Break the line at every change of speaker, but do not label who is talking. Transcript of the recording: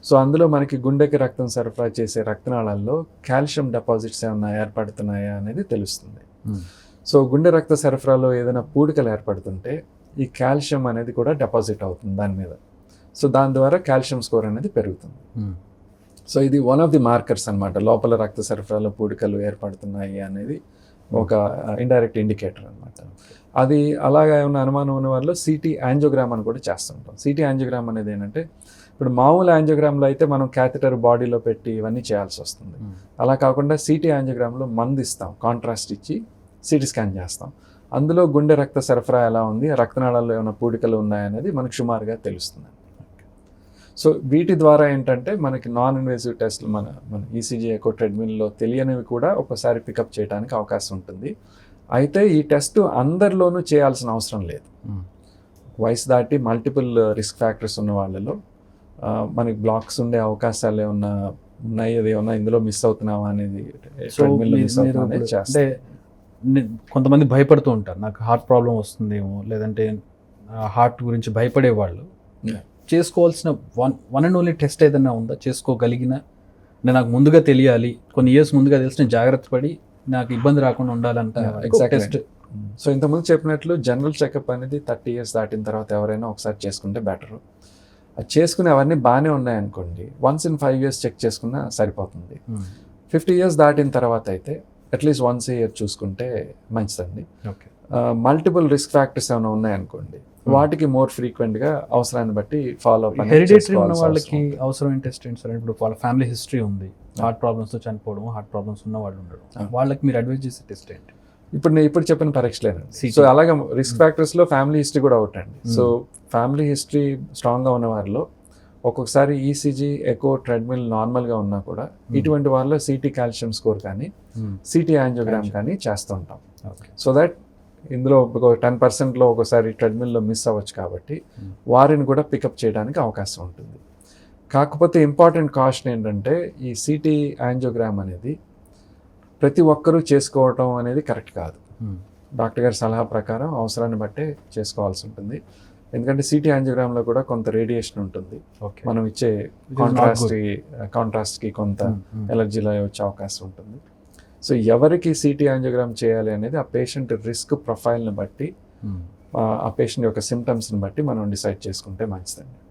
So అందులో మనకి గుండెకి రక్తం సరఫరా చేసే రక్తనాళాల్లో కాల్షియం డిపాజిట్స్ ఏమైనా ఏర్పడుతున్నాయా అనేది తెలుస్తుంది. సో గుండె రక్త సరఫరాలో ఏదైనా పూడికలు ఏర్పడుతుంటే ఈ కాల్షియం అనేది కూడా డిపాజిట్ అవుతుంది దాని మీద. సో దాని ద్వారా కాల్షియం స్కోర్ అనేది పెరుగుతుంది. సో ఇది వన్ ఆఫ్ ది మార్కర్స్ అనమాట, లోపల రక్త సరఫరాలో పూడికలు ఏర్పడుతున్నాయి అనేది ఒక ఇండైరెక్ట్ ఇండికేటర్ అనమాట. అది అలాగా ఏమైనా అనుమానం ఉన్న వాళ్ళు సిటీ యాంజియోగ్రామ్ అని కూడా చేస్తుంటాం. సిటీ యాంజియోగ్రామ్ అనేది ఏంటంటే, ఇప్పుడు మామూలు యాంజియోగ్రామ్లో అయితే మనం క్యాథెటర్ బాడీలో పెట్టి ఇవన్నీ చేయాల్సి వస్తుంది. అలా కాకుండా సిటీ యాంజియోగ్రామ్లో మందు ఇస్తాం, కాంట్రాస్ట్ ఇచ్చి సిటీ స్కాన్ చేస్తాం. అందులో గుండె రక్త సరఫరా ఎలా ఉంది, రక్తనాళాల్లో ఏమైనా పూడికలు ఉన్నాయనేది మనకు సుమారుగా తెలుస్తుంది. సో వీటి ద్వారా ఏంటంటే మనకి నాన్ ఇన్వేసివ్ టెస్ట్లు మన ఈసీజీ ఎకో ట్రెడ్మిల్లో తెలియనివి కూడా ఒకసారి పికప్ చేయడానికి అవకాశం ఉంటుంది. అయితే ఈ టెస్ట్ అందరిలోనూ చేయాల్సిన అవసరం లేదు. వయసు దాటి మల్టిపుల్ రిస్క్ ఫ్యాక్టర్స్ ఉన్న వాళ్ళలో మనకి బ్లాక్స్ ఉండే అవకాశాలు ఏమన్నా ఉన్నాయి, అది ఏమన్నా ఇందులో మిస్ అవుతున్నావా అనేది ట్రెడ్మిల్లో మిస్ అవుతున్నా చేస్తే.
కొంతమంది భయపడుతూ ఉంటారు, నాకు హార్ట్ ప్రాబ్లం వస్తుందేమో, లేదంటే హార్ట్ గురించి భయపడే వాళ్ళు చేసుకోవాల్సిన వన్ అండ్ ఓన్లీ టెస్ట్ ఏదైనా ఉందా, చేసుకోగలిగిన, నాకు ముందుగా తెలియాలి, కొన్ని ఇయర్స్ ముందుగా తెలిసిన జాగ్రత్త పడి నాకు ఇబ్బంది రాకుండా ఉండాలంట టెస్ట్?
సో ఇంతకుముందు చెప్పినట్లు జనరల్ చెకప్ అనేది 30 years దాటిన తర్వాత ఎవరైనా ఒకసారి చేసుకుంటే బెటరు. అది చేసుకుని అవన్నీ బాగానే ఉన్నాయనుకోండి, వన్స్ ఇన్ 5 years చెక్ చేసుకున్నా సరిపోతుంది. 50 years దాటిన తర్వాత అయితే అట్లీస్ట్ వన్స్ a year చూసుకుంటే మంచిదండి.
ఓకే.
మల్టిపుల్ రిస్క్ ఫ్యాక్టర్స్ ఏమైనా ఉన్నాయనుకోండి, వాటికి మోర్ ఫ్రీక్వెంట్గా అవసరాన్ని బట్టి ఫాలో అప్.
హెరిడిటరీ ఉన్న వాళ్ళకి అవసరమైన టెస్ట్ ఏంటి సార్? ఇప్పుడు వాళ్ళ ఫ్యామిలీ హిస్టరీ ఉంది, హార్ట్ ప్రాబ్లమ్స్తో చనిపోవడం, హార్ట్ ప్రాబ్లమ్స్ ఉన్న వాళ్ళు ఉండడం, వాళ్ళకి మీరు అడ్వైజ్ చేసే టెస్ట్ ఏంటి?
ఇప్పుడు చెప్పిన పరీక్షలేనండి. సో అలాగే రిస్క్ ఫ్యాక్టర్స్లో ఫ్యామిలీ హిస్టరీ కూడా ఒకటండి. సో ఫ్యామిలీ హిస్టరీ స్ట్రాంగ్గా ఉన్న వారిలో ఒక్కొక్కసారి ఈసీజీ ఎకో ట్రెడ్మిల్ నార్మల్గా ఉన్నా కూడా ఇటువంటి వాళ్ళలో సిటీ కాల్షియం స్కోర్ కానీ సిటీ యాంజియోగ్రామ్ కానీ చేస్తుంటాం. సో దట్ ఇందులో 10%లో ఒకసారి ట్రెడ్మిల్లో మిస్ అవ్వచ్చు కాబట్టి వారిని కూడా పికప్ చేయడానికి అవకాశం ఉంటుంది. కాకపోతే ఇంపార్టెంట్ కాషన్ ఏంటంటే, ఈ సిటీ యాంజియోగ్రామ్ అనేది ప్రతి ఒక్కరూ చేసుకోవటం అనేది కరెక్ట్ కాదు. డాక్టర్ గారి సలహా ప్రకారం అవసరాన్ని బట్టే చేసుకోవాల్సి ఉంటుంది. ఎందుకంటే సిటీ యాంజియోగ్రామ్లో కూడా కొంత రేడియేషన్ ఉంటుంది. మనం ఇచ్చే కాంట్రాస్ట్కి కొంత ఎలర్జీలో వచ్చే అవకాశం ఉంటుంది. సో ఎవరికి సిటీ యాంజియోగ్రామ్ చేయాలి అనేది ఆ పేషెంట్ రిస్క్ ప్రొఫైల్ని బట్టి, ఆ పేషెంట్ యొక్క సిమ్టమ్స్ని బట్టి మనం డిసైడ్ చేసుకుంటే మంచిదండి.